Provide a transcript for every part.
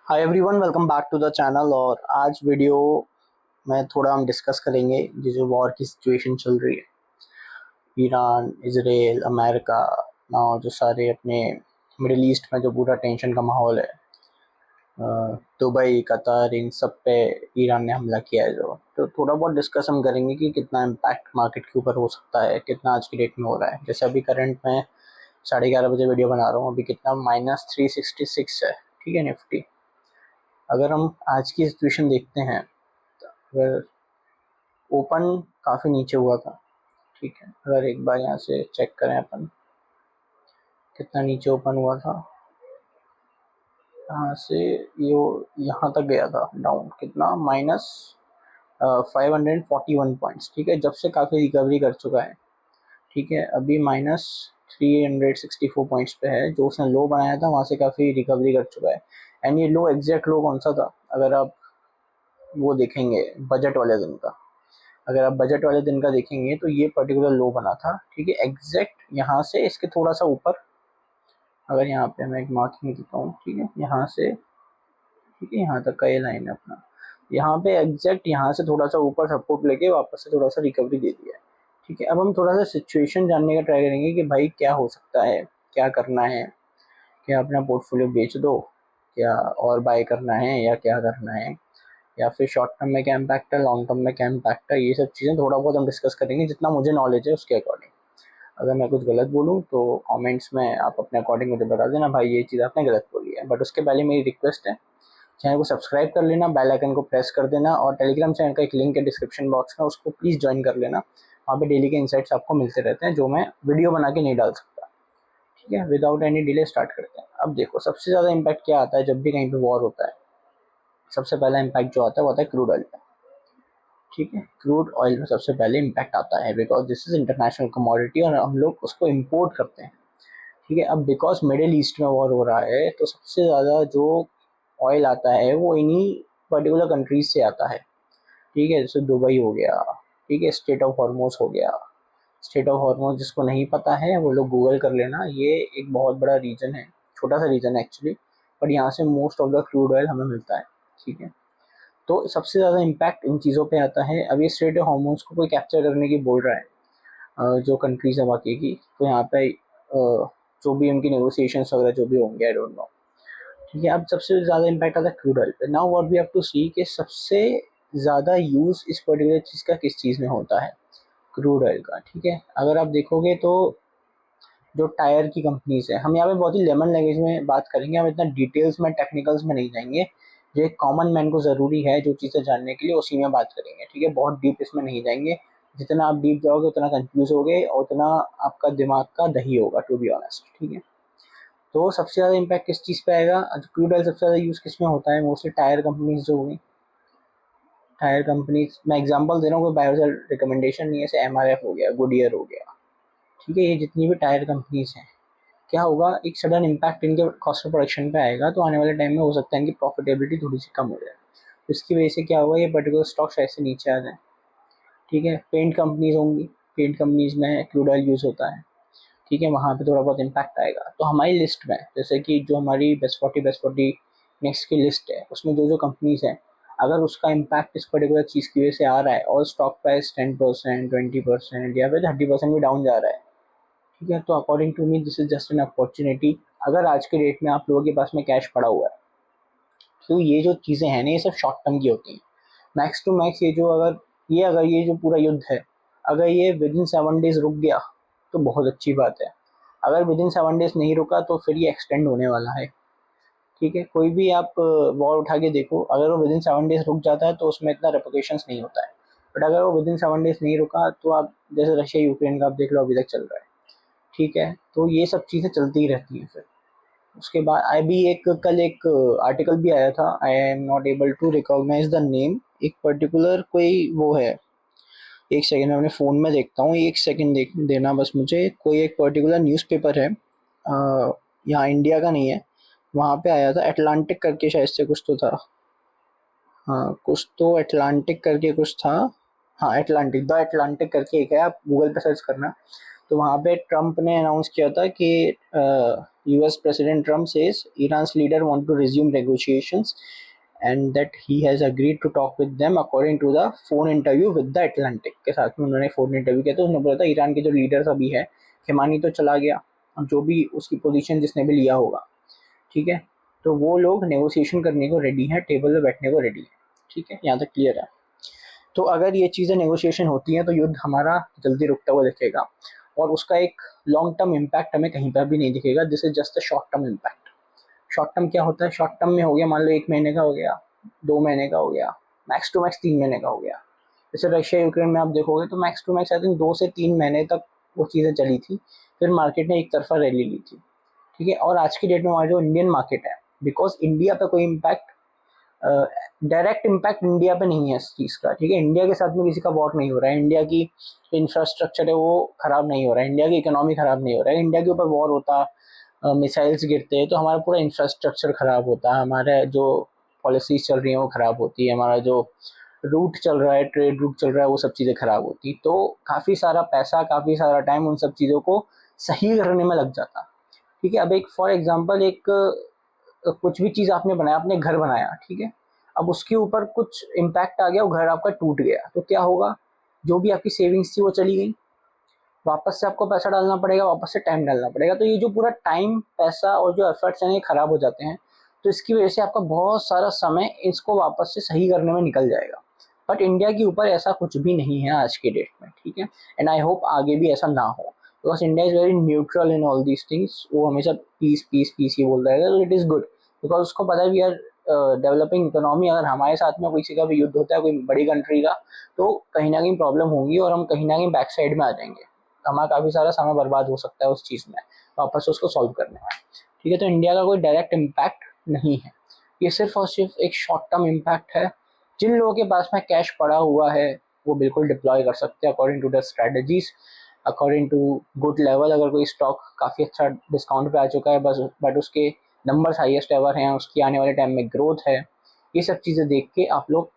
Hi everyone, welcome back to the channel. और आज video में थोड़ा हम डिस्कस करेंगे ये जो वॉर की सिचुएशन चल रही है, ईरान, इजराइल, अमेरिका ना, जो सारे अपने मिडिल ईस्ट में जो पूरा टेंशन का माहौल है, दुबई, कतर, इन सब पे ईरान ने हमला किया है। जो तो थोड़ा बहुत डिस्कस हम करेंगे कि कितना इम्पैक्ट मार्केट के ऊपर हो सकता है, कितना आज की डेट में हो रहा है। जैसे अभी करंट में 11:30 बजे वीडियो बना रहा हूँ, अभी कितना -366 है, ठीक है, निफ्टी। अगर हम आज की सिचुएशन देखते हैं, अगर ओपन काफ़ी नीचे हुआ था, ठीक है। अगर एक बार यहाँ से चेक करें अपन, कितना नीचे ओपन हुआ था, यहाँ से ये यहाँ तक गया था डाउन, कितना -541 पॉइंट्स, ठीक है। जब से काफ़ी रिकवरी कर चुका है, ठीक है। अभी -364 पॉइंट्स पे है। जो उसने लो बनाया था वहाँ से काफ़ी रिकवरी कर चुका है। एंड ये लो एग्जैक्ट लो कौन सा था, अगर आप वो देखेंगे बजट वाले दिन का, अगर आप बजट वाले दिन का देखेंगे तो ये पर्टिकुलर लो बना था, ठीक है। एग्जैक्ट यहाँ से इसके थोड़ा सा ऊपर, अगर यहाँ पे मैं एक मार्किंग देता हूँ, ठीक है, यहाँ से, ठीक है, यहाँ तक का ये लाइन है अपना, यहाँ पे एग्जैक्ट यहाँ से थोड़ा सा ऊपर सपोर्ट लेके वापस से थोड़ा सा रिकवरी दे दिया है, ठीक है। अब हम थोड़ा सा सिचुएशन जानने का ट्राई करेंगे कि भाई क्या हो सकता है, क्या करना है, क्या अपना पोर्टफोलियो बेच दो, क्या और बाय करना है, या क्या करना है, या फिर शॉर्ट टर्म में क्या इम्पैक्ट है, लॉन्ग टर्म में क्या इम्पैक्ट है। ये सब चीज़ें थोड़ा बहुत हम डिस्कस करेंगे, जितना मुझे नॉलेज है उसके अकॉर्डिंग। अगर मैं कुछ गलत बोलूँ तो कमेंट्स में आप अपने अकॉर्डिंग मुझे बता देना, भाई ये चीज़ आपने गलत बोली है। बट उसके पहले मेरी रिक्वेस्ट है, चैनल को सब्सक्राइब कर लेना, बेल आइकन को प्रेस कर देना, और टेलीग्राम चैनल का एक लिंक है डिस्क्रिप्शन बॉक्स में, उसको प्लीज़ ज्वाइन कर लेना। वहाँ पे डेली के इंसाइट्स आपको मिलते रहते हैं, जो मैं वीडियो बना के नहीं डाल सकता, ठीक है। विदाउट एनी डिले स्टार्ट करते हैं। अब देखो, सबसे ज़्यादा इम्पैक्ट क्या आता है जब भी कहीं पर वॉर होता है। सबसे पहला इम्पैक्ट जो आता है वो आता है क्रूड ऑयल पे, ठीक है। क्रूड ऑयल में सबसे पहले इम्पैक्ट आता है, because this is international commodity और हम लोग उसको इम्पोर्ट करते हैं, ठीक है। अब बिकॉज मिडिल ईस्ट में वॉर हो रहा है, तो सबसे ज़्यादा जो ऑयल आता है वो इन्हीं पर्टिकुलर कंट्रीज से आता है, ठीक है। जैसे दुबई हो गया, ठीक है, स्टेट ऑफ हॉर्मोज हो गया। स्टेट ऑफ हॉर्मोज जिसको नहीं पता है वो लोग गूगल कर लेना, ये एक बहुत बड़ा रीजन है, छोटा सा रीजन है एक्चुअली, बट यहाँ से most of the crude oil हमें मिलता है, ठीक है। तो सबसे ज़्यादा इम्पैक्ट इन चीज़ों पे आता है। अब ये स्ट्रेट हार्मोन्स को कोई कैप्चर करने की बोल रहा है, जो कंट्रीज है बाकी की, तो यहाँ पे जो भी उनकी नेगोशिएशंस वगैरह जो भी होंगे, आई डोंट नो, ठीक है। अब सबसे ज़्यादा इम्पैक्ट आता है क्रूड ऑयल पे। Now what we have to see कि सबसे ज़्यादा यूज़ इस पर्टिकुलर चीज़ का किस चीज़ में होता है, क्रूड ऑयल का, ठीक है। अगर आप देखोगे तो जो टायर की कंपनीज है, हम यहाँ पे बहुत ही लेमन लैंग्वेज में बात करेंगे, हम इतना डिटेल्स में टेक्निकल्स में नहीं जाएंगे। जो एक कॉमन मैन को ज़रूरी है जो चीज़ें जानने के लिए, उसी में बात करेंगे, ठीक है। बहुत डीप इसमें नहीं जाएंगे। जितना आप डीप जाओगे उतना कंफ्यूज होगे और उतना आपका दिमाग का दही होगा, टू बी ऑनेस्ट, ठीक है। तो सबसे ज़्यादा इम्पैक्ट किस चीज़ पे आएगा, क्रूड ऑयल सबसे ज़्यादा यूज़ किस में होता है, मोस्टली टायर कंपनीज जो होगी, टायर कंपनीज, मैं एग्जांपल दे रहा हूँ, कोई बायोजल रिकमेंडेशन नहीं है। जैसे एमआरएफ हो गया, गुडियर हो गया, ठीक है। ये जितनी भी टायर कंपनीज हैं, क्या होगा, एक सडन इम्पैक्ट इनके कॉस्ट ऑफ प्रोडक्शन पे आएगा, तो आने वाले टाइम में हो सकता है इनकी प्रॉफिटेबिलिटी थोड़ी सी कम हो जाए। तो इसकी वजह से क्या होगा, ये पर्टिकुलर स्टॉक शायद से नीचे आ जाए, ठीक है। पेंट कंपनीज होंगी, पेंट कंपनीज में क्रूड ऑयल यूज़ होता है, ठीक है, वहाँ पे थोड़ा बहुत इम्पैक्ट आएगा। तो हमारी लिस्ट में, जैसे कि जो हमारी बेस्ट 40 नेक्स्ट की लिस्ट है, उसमें जो जो कंपनीज हैं, अगर उसका इम्पैक्ट इस पर्टिकुलर चीज़ की वजह से आ रहा है और स्टॉक प्राइस 10%, 20% या फिर 30% भी डाउन जा रहा है, ठीक है, तो according to me this is just an opportunity. अगर आज के डेट में आप लोगों के पास में कैश पड़ा हुआ है, तो ये जो चीज़ें हैं ना, ये सब शॉर्ट टर्म की होती हैं। मैक्स टू मैक्स ये जो, अगर ये जो पूरा युद्ध है, अगर ये विद इन 7 डेज रुक गया तो बहुत अच्छी बात है। अगर विद इन 7 डेज नहीं रुका तो फिर ये एक्सटेंड होने वाला है, ठीक है। कोई भी आप वॉर उठा के देखो, अगर वो विद इन 7 डेज रुक जाता है तो उसमें इतना रेपोकेशंस नहीं होता है। बट अगर वो विद इन 7 डेज नहीं रुका, तो आप जैसे रशिया यूक्रेन का आप देख लो, अभी तक चल रहा है, ठीक है। तो ये सब चीज़ें चलती ही रहती हैं। फिर उसके बाद अभी एक कल एक आर्टिकल भी आया था, I am not able to recognize the name, एक पर्टिकुलर कोई वो है, एक सेकंड में अपने फ़ोन में देखता हूँ, एक सेकंड देना बस मुझे। कोई एक पर्टिकुलर न्यूज़पेपर है, यहाँ इंडिया का नहीं है, वहाँ पे आया था, अटलांटिक करके शायद से कुछ तो था, हाँ कुछ तो अटलांटिक करके कुछ था, हाँ अटलांटिक, द अटलांटिक करके एक है, आप गूगल पे सर्च करना। तो वहाँ पे ट्रम्प ने अनाउंस किया था कि US president Trump says Iran's leader want to resume negotiations and that he has agreed to talk with them according to the phone interview with the Atlantic. के साथ में उन्होंने फोन इंटरव्यू किया, तो उन्होंने बोला था ईरान के जो लीडर्स अभी है, खिमानी तो चला गया, अब जो भी उसकी पोजीशन जिसने भी लिया होगा, ठीक है, तो वो लोग नेगोशिएशन करने को रेडी हैं, टेबल पे बैठने को रेडी है, ठीक है, यहाँ तक क्लियर है। तो अगर ये चीज़ें नेगोशिएशन होती हैं तो युद्ध हमारा जल्दी रुकता हुआ दिखेगा और उसका एक लॉन्ग टर्म इम्पैक्ट हमें कहीं पर भी नहीं दिखेगा। This is just a short term impact. Short term क्या होता है? शॉर्ट टर्म में हो गया, मान लो 1 महीने का हो गया, 2 महीने का हो गया, मैक्स टू मैक्स 3 महीने का हो गया। जैसे रशिया यूक्रेन में आप देखोगे तो max to max I think 2 से 3 महीने तक वो चीज़ें चली थी, फिर मार्केट ने एक तरफा रैली ली थी, ठीक है। और आज की डेट में हमारा जो इंडियन मार्केट है, बिकॉज इंडिया पे कोई इम्पैक्ट, डायरेक्ट इम्पैक्ट इंडिया पे नहीं है इस चीज़ का, ठीक है। इंडिया के साथ में किसी का वॉर नहीं हो रहा है, इंडिया की इंफ्रास्ट्रक्चर है वो ख़राब नहीं हो रहा है, इंडिया की इकोनॉमी ख़राब नहीं हो रहा है। इंडिया के ऊपर वॉर होता, मिसाइल्स गिरते हैं तो हमारा पूरा इंफ्रास्ट्रक्चर ख़राब होता है, हमारे जो पॉलिसीज चल रही हैं वो ख़राब होती है, हमारा जो रूट चल रहा है, ट्रेड रूट चल रहा है, वो सब चीज़ें ख़राब होती। तो काफ़ी सारा पैसा, काफ़ी सारा टाइम उन सब चीज़ों को सही करने में लग जाता, ठीक है। अब एक फॉर एग्जांपल एक कुछ भी चीज़ आपने बनाया, आपने घर बनाया, ठीक है, अब उसके ऊपर कुछ इम्पैक्ट आ गया, वो घर आपका टूट गया, तो क्या होगा? जो भी आपकी सेविंग्स थी वो चली गई, वापस से आपको पैसा डालना पड़ेगा, वापस से टाइम डालना पड़ेगा। तो ये जो पूरा टाइम, पैसा और जो एफर्ट्स हैं ये खराब हो जाते हैं। तो इसकी वजह से आपका बहुत सारा समय इसको वापस से सही करने में निकल जाएगा। बट इंडिया के ऊपर ऐसा कुछ भी नहीं है आज के डेट में, ठीक है। एंड आई होप आगे भी ऐसा ना हो, because India is very neutral in all these things. वो हमेशा पीस पीस पीस ही बोल रहेगा, तो इट इज़ गुड, बिकॉज उसको पता है वी आर डेवलपिंग इकोनॉमी। अगर हमारे साथ में किसी का भी युद्ध होता है, कोई बड़ी कंट्री का, तो कहीं ना कहीं प्रॉब्लम होगी और हम कहीं ना कहीं बैक साइड में आ जाएंगे, हमारा काफ़ी सारा समय बर्बाद हो सकता है उस चीज़ में, वापस उसको सॉल्व करने में, ठीक है। तो इंडिया का कोई डायरेक्ट इम्पैक्ट नहीं है, ये सिर्फ और सिर्फ एक शॉर्ट टर्म इम्पैक्ट है। जिन लोगों के पास में कैश पड़ा हुआ है वो बिल्कुल डिप्लॉय कर सकते हैं according to the strategies, according to good level. अगर कोई स्टॉक काफ़ी अच्छा डिस्काउंट पे आ चुका है बस, बट उसके नंबर्स हाईएस्ट एवर हैं, उसकी आने वाले टाइम में ग्रोथ है, ये सब चीज़ें देख के आप लोग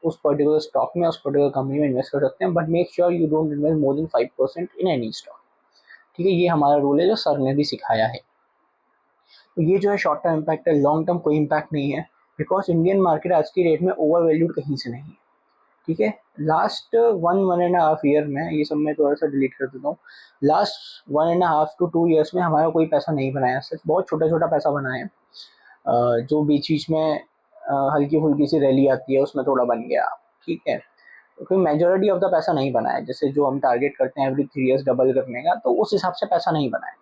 उस पर्टिकुलर स्टॉक में, उस पर्टिकुलर कंपनी में इन्वेस्ट कर सकते हैं। But make sure you don't invest more than 5% in any stock, ठीक है। ये हमारा रूल है जो सर ने भी सिखाया है। तो ये जो है शॉर्ट टर्म इम्पैक्ट है, लॉन्ग टर्म कोई इम्पैक्ट नहीं है, बिकॉज इंडियन मार्केट आज की रेट में ओवर वैल्यूड कहीं से नहीं है, ठीक है। लास्ट 1.5 ईयर में, ये सब मैं थोड़ा सा डिलीट कर देता हूँ, लास्ट 1.5 to 2 years में हमारा कोई पैसा नहीं बनाया, सच बहुत छोटा छोटा पैसा बना है। जो बीच बीच में हल्की फुल्की सी रैली आती है उसमें थोड़ा बन गया, ठीक है। क्योंकि मेजोरिटी ऑफ द पैसा नहीं बना है, जैसे जो हम टारगेट करते हैं एवरी 3 years डबल करने का, तो उस हिसाब से पैसा नहीं बना है,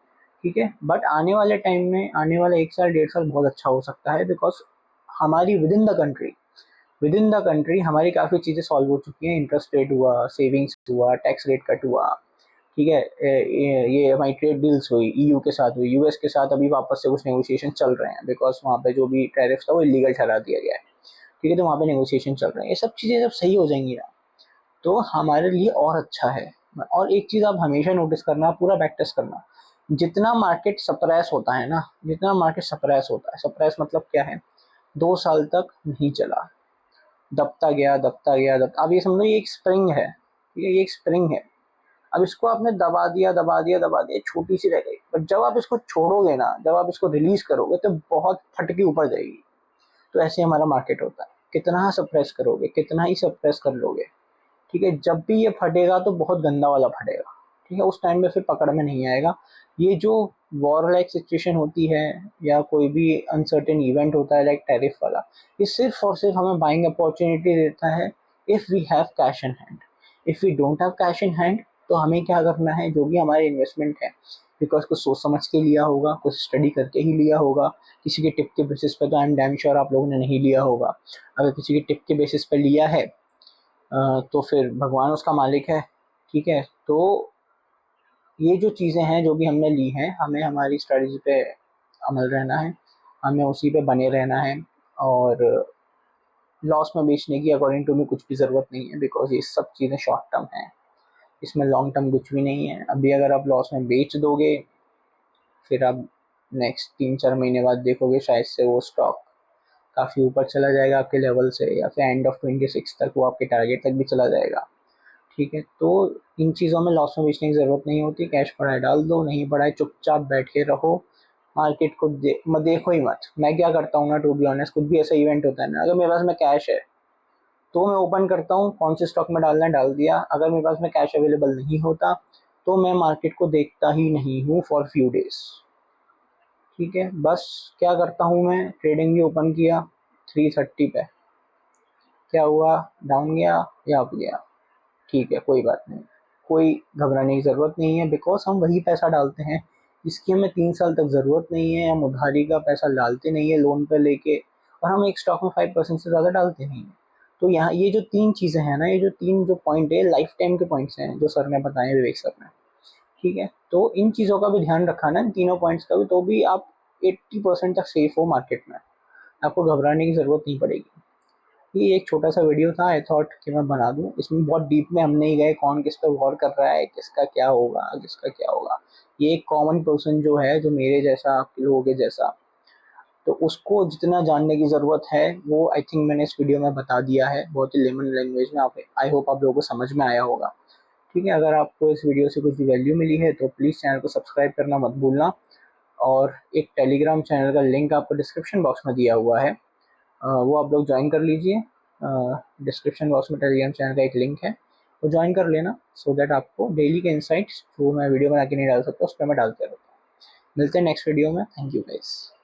ठीक है। बट आने वाले टाइम में, आने वाले 1 साल 1.5 साल बहुत अच्छा हो सकता है, बिकॉज हमारी विद इन द कंट्री हमारी काफ़ी चीज़ें सॉल्व हो चुकी हैं। इंटरेस्ट रेट हुआ, सेविंग्स हुआ, टैक्स रेट कट हुआ, ठीक है। ये हमारी ट्रेड डील्स हुई, ईयू के साथ हुई, यूएस के साथ अभी वापस से कुछ नेगोशिएशन चल रहे हैं, बिकॉज वहाँ पे जो भी टैरिफ था वो इलीगल ठहरा दिया गया है, ठीक है। तो वहाँ पे नेगोशिएशन चल रहे हैं, ये सब चीज़ें जब सही हो जाएंगी ना तो हमारे लिए और अच्छा है। और एक चीज़ आप हमेशा नोटिस करना, पूरा बैक टेस्ट करना, जितना मार्केट सप्रेस होता है ना, जितना मार्केट सप्रेस होता है, सप्रेस मतलब क्या है, 2 साल तक नहीं चला, दबता गया दबता गया दबता, अब ये समझो ये एक स्प्रिंग है, ठीक है, ये एक स्प्रिंग है। अब इसको आपने दबा दिया दबा दिया दबा दिया, छोटी सी रह गई, बट जब आप इसको छोड़ोगे ना, जब आप इसको रिलीज करोगे तो बहुत फटके ऊपर जाएगी। तो ऐसे हमारा मार्केट होता है, कितना सप्रेस करोगे, कितना ही सप्रेस कर लोगे, ठीक है, जब भी ये फटेगा तो बहुत गंदा वाला फटेगा, ठीक है। उस टाइम में फिर पकड़ में नहीं आएगा। ये जो वॉर लाइक सिचुएशन होती है या कोई भी अनसर्टेन इवेंट होता है लाइक टैरिफ वाला, ये सिर्फ और सिर्फ हमें बाइंग अपॉर्चुनिटी देता है if we have cash in hand. If we don't have cash in hand तो हमें क्या करना है, जो भी हमारे इन्वेस्टमेंट है, बिकॉज कुछ सोच समझ के लिया होगा, कुछ स्टडी करके ही लिया होगा, किसी के टिप के बेसिस पे तो आई एम डैम श्योर आप लोगों ने नहीं लिया होगा। अगर किसी के टिप के बेसिस पे लिया है तो फिर भगवान उसका मालिक है, ठीक है। तो ये जो चीज़ें हैं जो भी हमने ली हैं, हमें हमारी स्ट्रेटजी पे अमल रहना है, हमें उसी पे बने रहना है, और लॉस में बेचने की अकॉर्डिंग टू मी कुछ भी ज़रूरत नहीं है, बिकॉज ये सब चीज़ें शॉर्ट टर्म हैं, इसमें लॉन्ग टर्म कुछ भी नहीं है। अभी अगर आप लॉस में बेच दोगे, फिर आप नेक्स्ट 3-4 महीने बाद देखोगे शायद से वो स्टॉक काफ़ी ऊपर चला जाएगा आपके लेवल से, या फिर एंड ऑफ 26 तक वो आपके टारगेट तक भी चला जाएगा, ठीक है, तो इन चीज़ों में लॉस में बेचने की ज़रूरत नहीं होती। कैश पड़ा है डाल दो, नहीं पड़ा है चुपचाप बैठ के रहो, मार्केट को देखो ही मत। मैं क्या करता हूँ ना, टू बी ऑनेस्ट, कुछ भी ऐसा इवेंट होता है ना, अगर मेरे पास में कैश है तो मैं ओपन करता हूँ, कौन से स्टॉक में डालना है डाल दिया। अगर मेरे पास में कैश अवेलेबल नहीं होता तो मैं मार्केट को देखता ही नहीं हूँ फॉर फ्यू डेज। ठीक है, बस क्या करता हूँ मैं, ट्रेडिंग भी ओपन किया 330 पे, क्या हुआ, डाउन गया या अप गया, ठीक है कोई बात नहीं, कोई घबराने की ज़रूरत नहीं है, बिकॉज हम वही पैसा डालते हैं जिसकी हमें 3 साल तक ज़रूरत नहीं है। हम उधारी का पैसा डालते नहीं है लोन पे लेके, और हम एक स्टॉक में 5% से ज़्यादा डालते नहीं हैं। तो यहाँ ये जो तीन चीज़ें हैं ना, ये जो तीन जो पॉइंट है, लाइफ टाइम के पॉइंट्स हैं जो सर ने बताए, विवेक सर ने। ठीक है, तो इन चीज़ों का भी ध्यान रखा ना, इन तीनों पॉइंट्स का भी, तो भी आप 80% तक सेफ हो मार्केट में, आपको घबराने की ज़रूरत नहीं पड़ेगी। ये एक छोटा सा वीडियो था, आई थॉट कि मैं बना दूं। इसमें बहुत डीप में हम नहीं गए, कौन किस पे वॉर कर रहा है, किसका क्या होगा, किसका क्या होगा। ये एक कॉमन पर्सन जो है, जो मेरे जैसा, आप लोगों के जैसा, तो उसको जितना जानने की ज़रूरत है वो आई थिंक मैंने इस वीडियो में बता दिया है, बहुत ही लेमन लैंग्वेज में। आप, आई होप आप लोगों को समझ में आया होगा। ठीक है, अगर आपको इस वीडियो से कुछ भी वैल्यू मिली है तो प्लीज़ चैनल को सब्सक्राइब करना मत भूलना, और एक टेलीग्राम चैनल का लिंक आपको डिस्क्रिप्शन बॉक्स में दिया हुआ है, वो आप लोग ज्वाइन कर लीजिए। डिस्क्रिप्शन बॉक्स में टेलीग्राम चैनल का एक लिंक है, वो ज्वाइन कर लेना, सो दैट आपको डेली के इंसाइट्स जो मैं वीडियो बना के नहीं डाल सकता उस पर मैं डालते रहता हूँ। मिलते हैं नेक्स्ट वीडियो में। Thank you guys.